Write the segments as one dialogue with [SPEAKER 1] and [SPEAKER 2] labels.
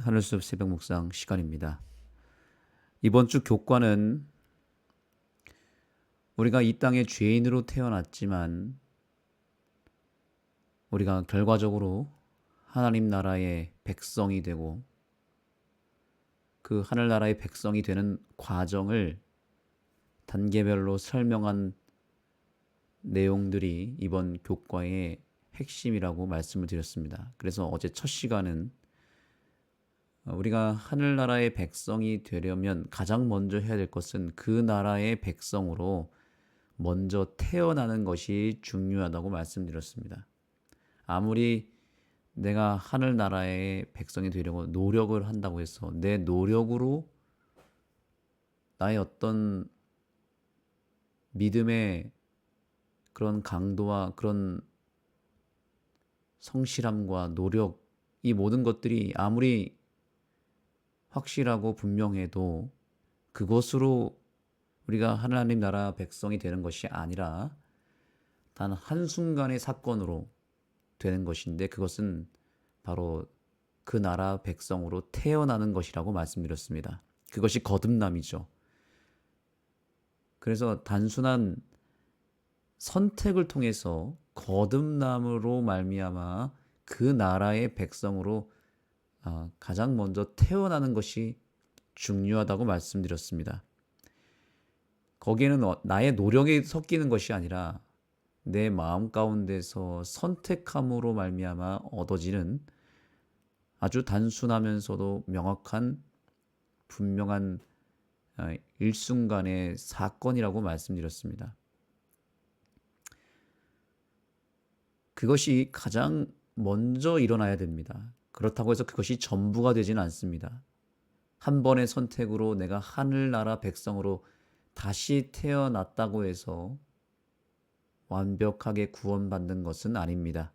[SPEAKER 1] 하늘숲 새벽 묵상 시간입니다. 이번 주 교과는 우리가 이 땅에 죄인으로 태어났지만 우리가 결과적으로 하나님 나라의 백성이 되고 그 하늘나라의 백성이 되는 과정을 단계별로 설명한 내용들이 이번 교과의 핵심이라고 말씀을 드렸습니다. 그래서 어제 첫 시간은 우리가 하늘나라의 백성이 되려면 가장 먼저 해야 될 것은 그 나라의 백성으로 먼저 태어나는 것이 중요하다고 말씀드렸습니다. 아무리 내가 하늘나라의 백성이 되려고 노력을 한다고 해서 내 노력으로 나의 어떤 믿음의 그런 강도와 그런 성실함과 노력, 이 모든 것들이 아무리 확실하고 분명해도 그것으로 우리가 하나님 나라 백성이 되는 것이 아니라 단 한순간의 사건으로 되는 것인데, 그것은 바로 그 나라 백성으로 태어나는 것이라고 말씀드렸습니다. 그것이 거듭남이죠. 그래서 단순한 선택을 통해서 거듭남으로 말미암아 그 나라의 백성으로 가장 먼저 태어나는 것이 중요하다고 말씀드렸습니다. 거기에는 나의 노력이 섞이는 것이 아니라 내 마음 가운데서 선택함으로 말미암아 얻어지는 아주 단순하면서도 명확한 분명한 일순간의 사건이라고 말씀드렸습니다. 그것이 가장 먼저 일어나야 됩니다. 그렇다고 해서 그것이 전부가 되지는 않습니다. 한 번의 선택으로 내가 하늘나라 백성으로 다시 태어났다고 해서 완벽하게 구원받는 것은 아닙니다.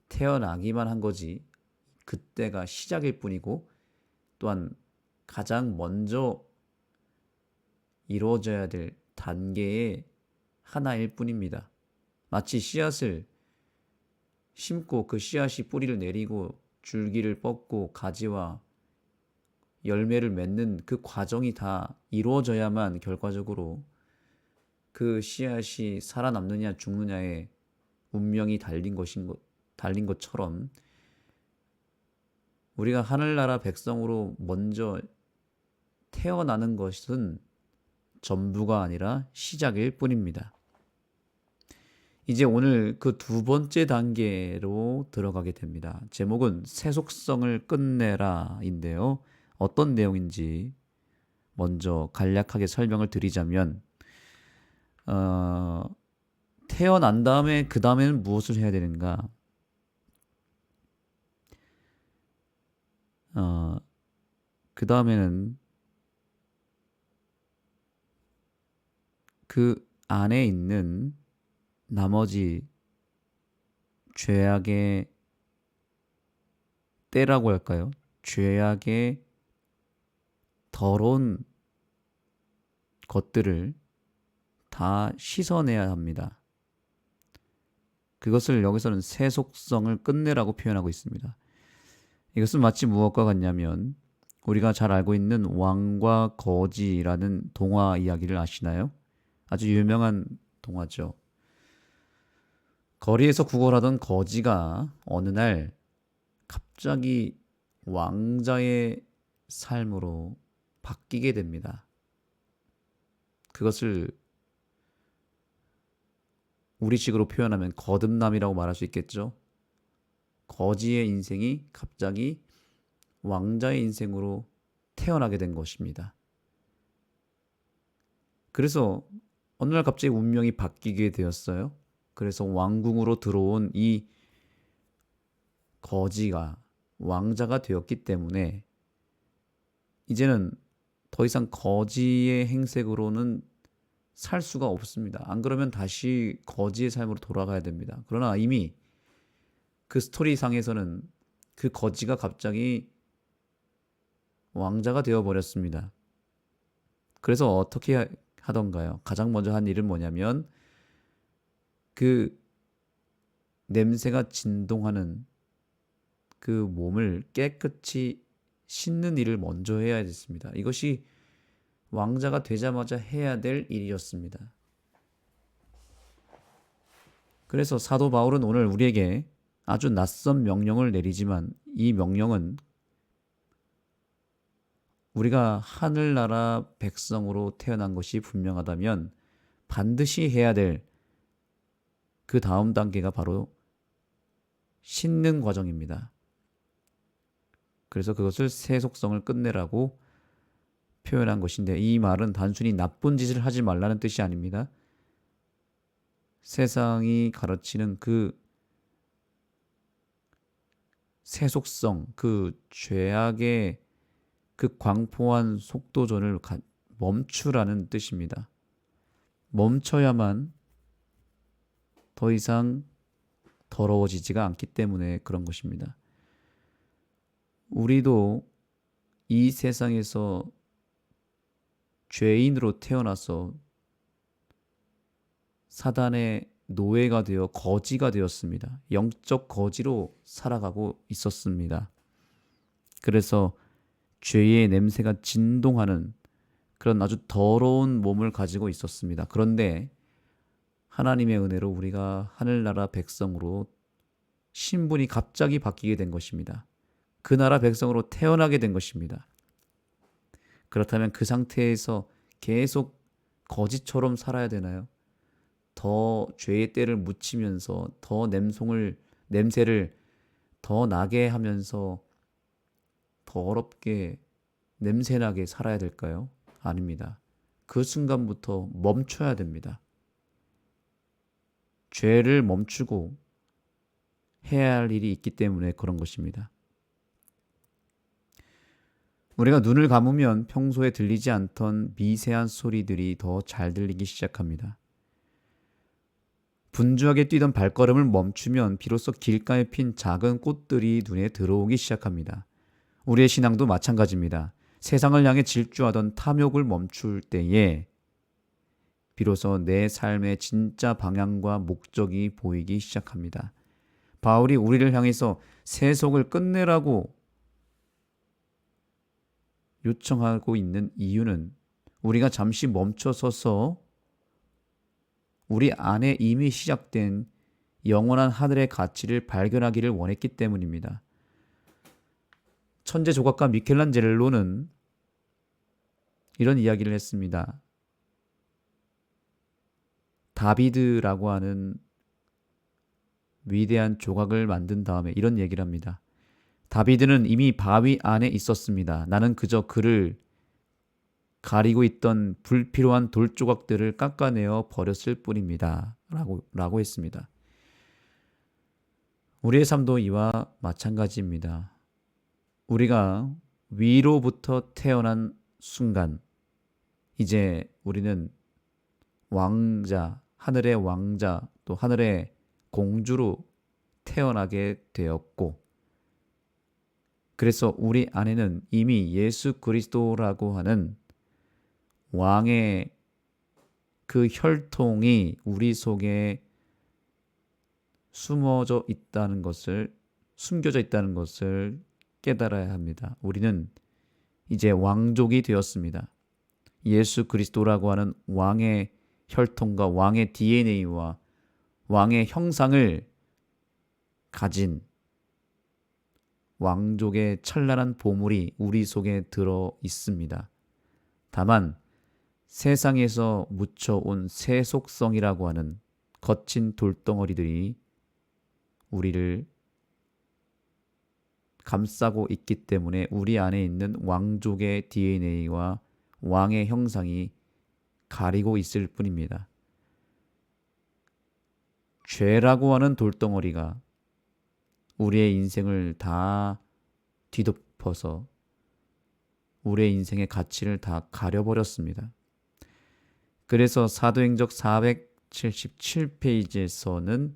[SPEAKER 1] 태어나기만 한 거지 그때가 시작일 뿐이고, 또한 가장 먼저 이루어져야 될 단계의 하나일 뿐입니다. 마치 씨앗을 심고 그 씨앗이 뿌리를 내리고 줄기를 뻗고 가지와 열매를 맺는 그 과정이 다 이루어져야만 결과적으로 그 씨앗이 살아남느냐 죽느냐의 운명이 달린 것처럼 우리가 하늘나라 백성으로 먼저 태어나는 것은 전부가 아니라 시작일 뿐입니다. 이제 오늘 그 두 번째 단계로 들어가게 됩니다. 제목은 세속성을 끝내라인데요. 어떤 내용인지 먼저 간략하게 설명을 드리자면, 태어난 다음에 그 다음에는 무엇을 해야 되는가? 그 다음에는 그 안에 있는 나머지 죄악의 때라고 할까요? 죄악의 더러운 것들을 다 씻어내야 합니다. 그것을 여기서는 세속성을 끝내라고 표현하고 있습니다. 이것은 마치 무엇과 같냐면, 우리가 잘 알고 있는 왕과 거지라는 동화 이야기를 아시나요? 아주 유명한 동화죠. 거리에서 구걸하던 거지가 어느 날 갑자기 왕자의 삶으로 바뀌게 됩니다. 그것을 우리식으로 표현하면 거듭남이라고 말할 수 있겠죠. 거지의 인생이 갑자기 왕자의 인생으로 태어나게 된 것입니다. 그래서 어느 날 갑자기 운명이 바뀌게 되었어요. 그래서 왕궁으로 들어온 이 거지가 왕자가 되었기 때문에 이제는 더 이상 거지의 행색으로는 살 수가 없습니다. 안 그러면 다시 거지의 삶으로 돌아가야 됩니다. 그러나 이미 그 스토리상에서는 그 거지가 갑자기 왕자가 되어버렸습니다. 그래서 어떻게 하던가요? 가장 먼저 한 일은 뭐냐면, 그 냄새가 진동하는 그 몸을 깨끗이 씻는 일을 먼저 해야 됐습니다. 이것이 왕자가 되자마자 해야 될 일이었습니다. 그래서 사도 바울은 오늘 우리에게 아주 낯선 명령을 내리지만 이 명령은 우리가 하늘나라 백성으로 태어난 것이 분명하다면 반드시 해야 될 그 다음 단계가 바로 씻는 과정입니다. 그래서 그것을 세속성을 끝내라고 표현한 것인데, 이 말은 단순히 나쁜 짓을 하지 말라는 뜻이 아닙니다. 세상이 가르치는 그 세속성, 그 죄악의 그 광포한 속도전을 멈추라는 뜻입니다. 멈춰야만 더 이상 더러워지지가 않기 때문에 그런 것입니다. 우리도 이 세상에서 죄인으로 태어나서 사단의 노예가 되어 거지가 되었습니다. 영적 거지로 살아가고 있었습니다. 그래서 죄의 냄새가 진동하는 그런 아주 더러운 몸을 가지고 있었습니다. 그런데 하나님의 은혜로 우리가 하늘나라 백성으로 신분이 갑자기 바뀌게 된 것입니다. 그 나라 백성으로 태어나게 된 것입니다. 그렇다면 그 상태에서 계속 거지처럼 살아야 되나요? 더 죄의 때를 묻히면서 더 냄새를 더 나게 하면서 더럽게 냄새나게 살아야 될까요? 아닙니다. 그 순간부터 멈춰야 됩니다. 죄를 멈추고 해야 할 일이 있기 때문에 그런 것입니다. 우리가 눈을 감으면 평소에 들리지 않던 미세한 소리들이 더 잘 들리기 시작합니다. 분주하게 뛰던 발걸음을 멈추면 비로소 길가에 핀 작은 꽃들이 눈에 들어오기 시작합니다. 우리의 신앙도 마찬가지입니다. 세상을 향해 질주하던 탐욕을 멈출 때에 비로소 내 삶의 진짜 방향과 목적이 보이기 시작합니다. 바울이 우리를 향해서 세속을 끝내라고 요청하고 있는 이유는 우리가 잠시 멈춰서서 우리 안에 이미 시작된 영원한 하늘의 가치를 발견하기를 원했기 때문입니다. 천재 조각가 미켈란젤로는 이런 이야기를 했습니다. 다비드라고 하는 위대한 조각을 만든 다음에 이런 얘기를 합니다. 다비드는 이미 바위 안에 있었습니다. 나는 그저 그를 가리고 있던 불필요한 돌조각들을 깎아내어 버렸을 뿐입니다. 라고 했습니다. 우리의 삶도 이와 마찬가지입니다. 우리가 위로부터 태어난 순간 이제 우리는 왕자, 하늘의 왕자, 또 하늘의 공주로 태어나게 되었고, 그래서 우리 안에는 이미 예수 그리스도라고 하는 왕의 그 혈통이 우리 속에 숨겨져 있다는 것을 깨달아야 합니다. 우리는 이제 왕족이 되었습니다. 예수 그리스도라고 하는 왕의 혈통과 왕의 DNA와 왕의 형상을 가진 왕족의 찬란한 보물이 우리 속에 들어 있습니다. 다만 세상에서 묻혀온 세속성이라고 하는 거친 돌덩어리들이 우리를 감싸고 있기 때문에 우리 안에 있는 왕족의 DNA와 왕의 형상이 가리고 있을 뿐입니다. 죄라고 하는 돌덩어리가 우리의 인생을 다 뒤덮어서 우리의 인생의 가치를 다 가려버렸습니다. 그래서 사도행적 477페이지에서는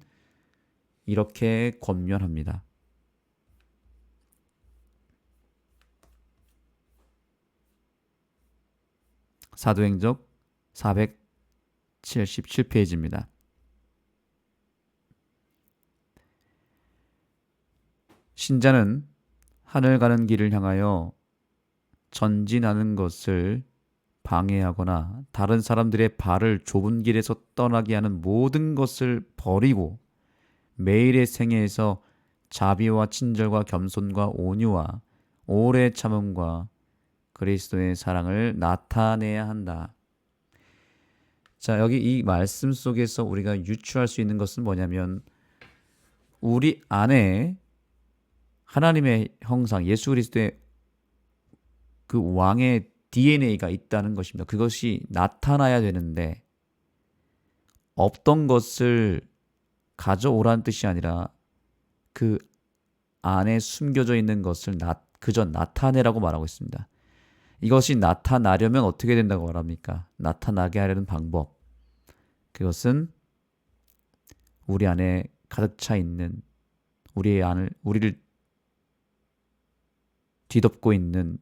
[SPEAKER 1] 이렇게 권면합니다. 사도행적 477페이지입니다. 신자는 하늘 가는 길을 향하여 전진하는 것을 방해하거나 다른 사람들의 발을 좁은 길에서 떠나게 하는 모든 것을 버리고 매일의 생애에서 자비와 친절과 겸손과 온유와 오래 참음과 그리스도의 사랑을 나타내야 한다. 자, 여기 이 말씀 속에서 우리가 유추할 수 있는 것은 뭐냐면 우리 안에 하나님의 형상, 예수 그리스도의 그 왕의 DNA가 있다는 것입니다. 그것이 나타나야 되는데 없던 것을 가져오라는 뜻이 아니라 그 안에 숨겨져 있는 것을 그저 나타내라고 말하고 있습니다. 이것이 나타나려면 어떻게 된다고 말합니까? 나타나게 하려는 방법. 그것은 우리 안에 가득 차 있는 우리를 뒤덮고 있는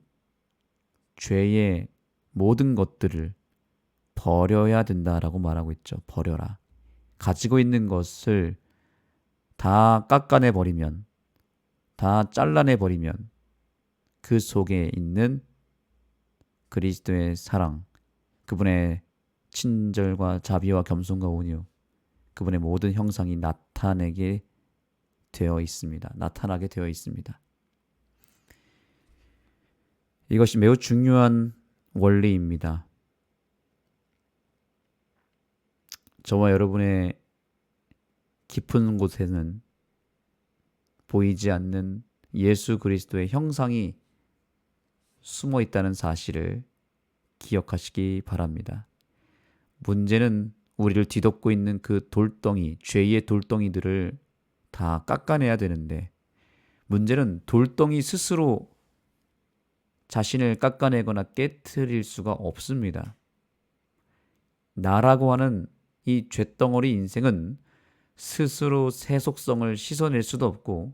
[SPEAKER 1] 죄의 모든 것들을 버려야 된다라고 말하고 있죠. 버려라. 가지고 있는 것을 다 깎아내 버리면, 다 잘라내 버리면 그 속에 있는 그리스도의 사랑, 그분의 친절과 자비와 겸손과 온유, 그분의 모든 형상이 나타나게 되어 있습니다. 이것이 매우 중요한 원리입니다. 저와 여러분의 깊은 곳에는 보이지 않는 예수 그리스도의 형상이 숨어 있다는 사실을 기억하시기 바랍니다. 문제는 우리를 뒤덮고 있는 그 돌덩이, 죄의 돌덩이들을 다 깎아내야 되는데 문제는 돌덩이 스스로 자신을 깎아내거나 깨트릴 수가 없습니다. 나라고 하는 이 죄덩어리 인생은 스스로 세속성을 씻어낼 수도 없고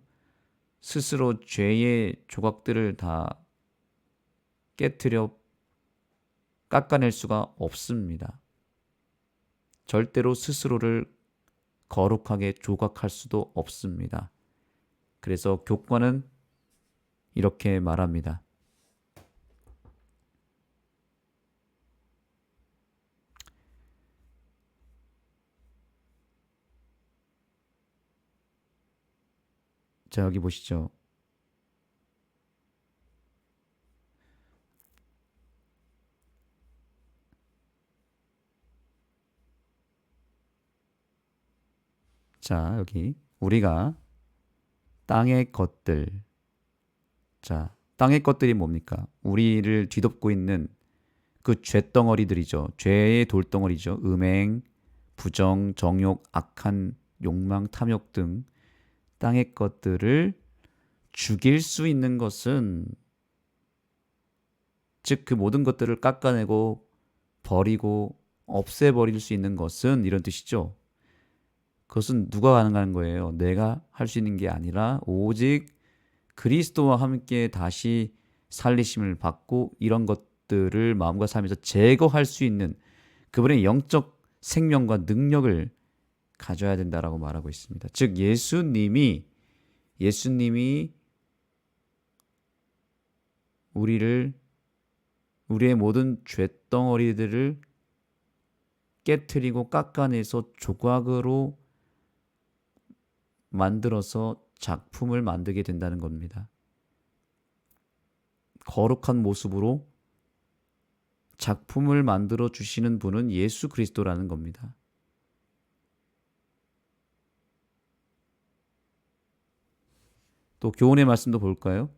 [SPEAKER 1] 스스로 죄의 조각들을 다 깨트려 깎아낼 수가 없습니다. 절대로 스스로를 거룩하게 조각할 수도 없습니다. 그래서 교과는 이렇게 말합니다. 자, 여기 보시죠. 자, 여기 우리가 땅의 것들. 자, 땅의 것들이 뭡니까? 우리를 뒤덮고 있는 그 죄덩어리들이죠. 죄의 돌덩어리죠. 음행, 부정, 정욕, 악한 욕망, 탐욕 등 땅의 것들을 죽일 수 있는 것은 즉 그 모든 것들을 깎아내고 버리고 없애버릴 수 있는 것은 이런 뜻이죠. 그것은 누가 가능한 거예요? 내가 할 수 있는 게 아니라 오직 그리스도와 함께 다시 살리심을 받고 이런 것들을 마음과 삶에서 제거할 수 있는 그분의 영적 생명과 능력을 가져야 된다라고 말하고 있습니다. 즉 예수님이 우리의 모든 죄덩어리들을 깨트리고 깎아내서 조각으로 만들어서 작품을 만들게 된다는 겁니다. 거룩한 모습으로 작품을 만들어 주시는 분은 예수 그리스도라는 겁니다. 또 교훈의 말씀도 볼까요?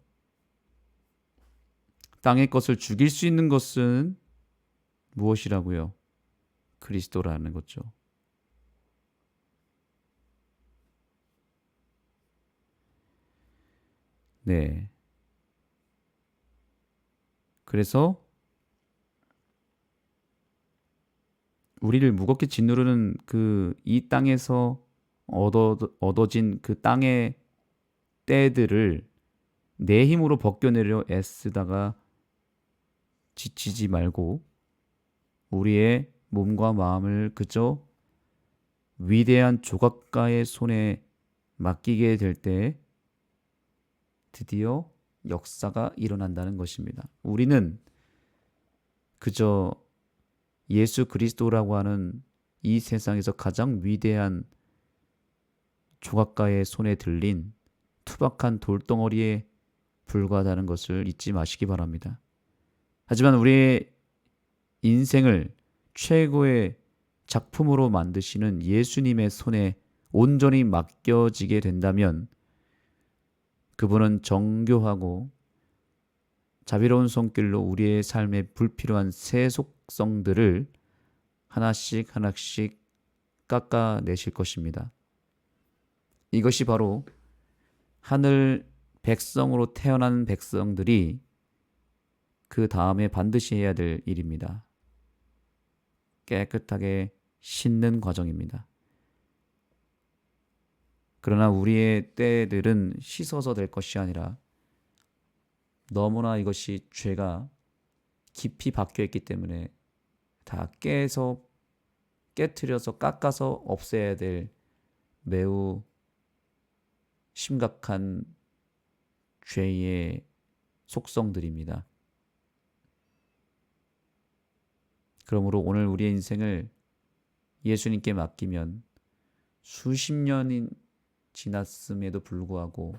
[SPEAKER 1] 땅의 것을 죽일 수 있는 것은 무엇이라고요? 그리스도라는 거죠. 네. 그래서 우리를 무겁게 짓누르는 그 이 땅에서 얻어진 그 땅의 때들을 내 힘으로 벗겨내려 애쓰다가 지치지 말고 우리의 몸과 마음을 그저 위대한 조각가의 손에 맡기게 될 때 드디어 역사가 일어난다는 것입니다. 우리는 그저 예수 그리스도라고 하는 이 세상에서 가장 위대한 조각가의 손에 들린 투박한 돌덩어리에 불과하다는 것을 잊지 마시기 바랍니다. 하지만 우리의 인생을 최고의 작품으로 만드시는 예수님의 손에 온전히 맡겨지게 된다면 그분은 정교하고 자비로운 손길로 우리의 삶에 불필요한 새 속성들을 하나씩 하나씩 깎아내실 것입니다. 이것이 바로 하늘 백성으로 태어난 백성들이 그 다음에 반드시 해야 될 일입니다. 깨끗하게 씻는 과정입니다. 그러나 우리의 때들은 씻어서 될 것이 아니라 너무나 이것이 죄가 깊이 박혀 있기 때문에 다 깨트려서 깎아서 없애야 될 매우 심각한 죄의 속성들입니다. 그러므로 오늘 우리의 인생을 예수님께 맡기면 수십 년이 지났음에도 불구하고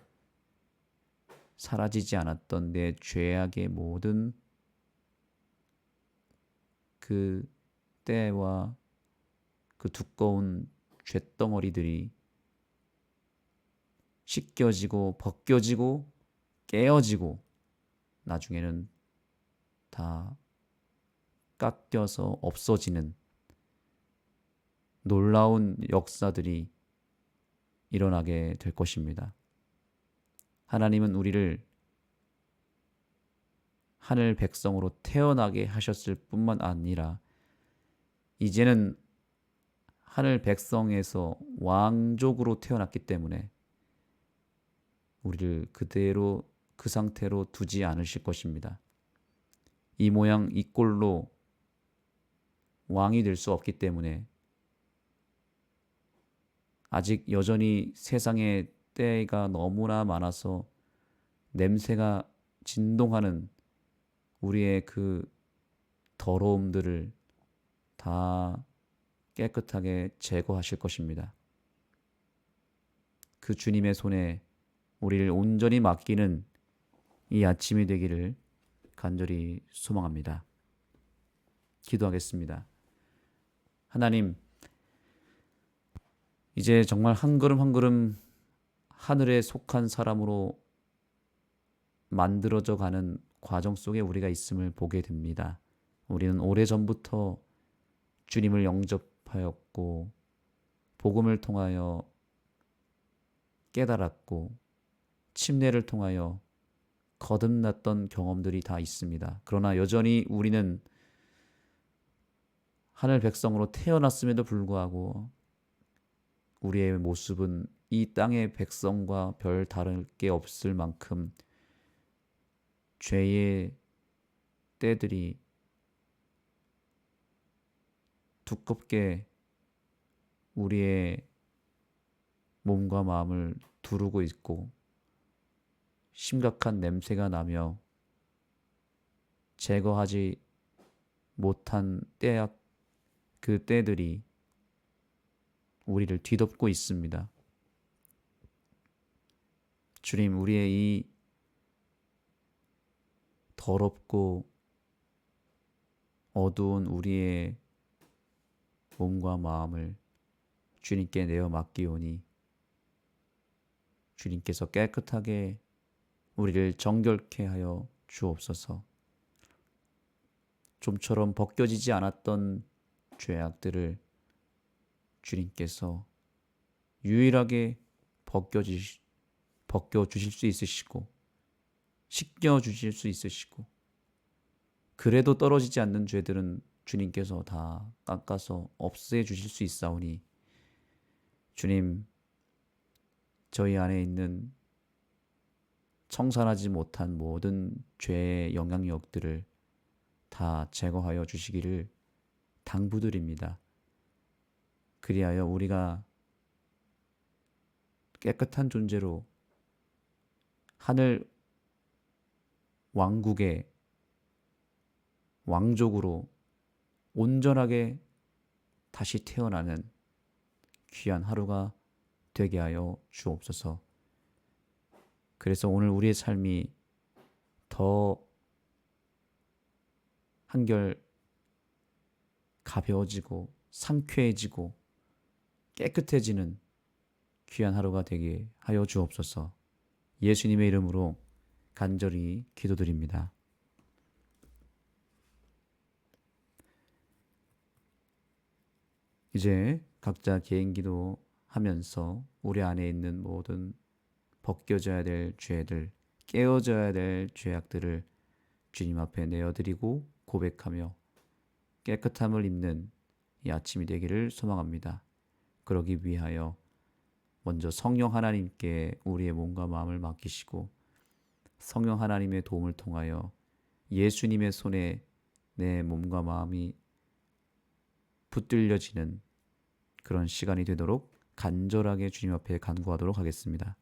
[SPEAKER 1] 사라지지 않았던 내 죄악의 모든 그 때와 그 두꺼운 쇳덩어리들이 씻겨지고 벗겨지고 깨어지고 나중에는 다 깎여서 없어지는 놀라운 역사들이 일어나게 될 것입니다. 하나님은 우리를 하늘 백성으로 태어나게 하셨을 뿐만 아니라 이제는 하늘 백성에서 왕족으로 태어났기 때문에 우리를 그대로 그 상태로 두지 않으실 것입니다. 이 모양 이 꼴로 왕이 될 수 없기 때문에 아직 여전히 세상의 때가 너무나 많아서 냄새가 진동하는 우리의 그 더러움들을 다 깨끗하게 제거하실 것입니다. 그 주님의 손에 우리를 온전히 맡기는 이 아침이 되기를 간절히 소망합니다. 기도하겠습니다. 하나님, 이제 정말 한 걸음 한 걸음 하늘에 속한 사람으로 만들어져 가는 과정 속에 우리가 있음을 보게 됩니다. 우리는 오래전부터 주님을 영접하였고 복음을 통하여 깨달았고 침례를 통하여 거듭났던 경험들이 다 있습니다. 그러나 여전히 우리는 하늘 백성으로 태어났음에도 불구하고 우리의 모습은 이 땅의 백성과 별 다를 게 없을 만큼 죄의 때들이 두껍게 우리의 몸과 마음을 두르고 있고 심각한 냄새가 나며 제거하지 못한 그 때들이 우리를 뒤덮고 있습니다. 주님, 우리의 이 더럽고 어두운 우리의 몸과 마음을 주님께 내어 맡기오니 주님께서 깨끗하게 우리를 정결케 하여 주옵소서. 좀처럼 벗겨지지 않았던 죄악들을 주님께서 유일하게 벗겨주실 수 있으시고 씻겨주실 수 있으시고 그래도 떨어지지 않는 죄들은 주님께서 다 깎아서 없애주실 수 있사오니 주님, 저희 안에 있는 청산하지 못한 모든 죄의 영향력들을 다 제거하여 주시기를 당부드립니다. 그리하여 우리가 깨끗한 존재로 하늘 왕국의 왕족으로 온전하게 다시 태어나는 귀한 하루가 되게 하여 주옵소서. 그래서 오늘 우리의 삶이 더 한결 가벼워지고 상쾌해지고 깨끗해지는 귀한 하루가 되게 하여 주옵소서. 예수님의 이름으로 간절히 기도드립니다. 이제 각자 개인기도 하면서 우리 안에 있는 모든 벗겨져야 될 죄들, 깨어져야 될 죄악들을 주님 앞에 내어드리고 고백하며 깨끗함을 입는 이 아침이 되기를 소망합니다. 그러기 위하여 먼저 성령 하나님께 우리의 몸과 마음을 맡기시고 성령 하나님의 도움을 통하여 예수님의 손에 내 몸과 마음이 붙들려지는 그런 시간이 되도록 간절하게 주님 앞에 간구하도록 하겠습니다.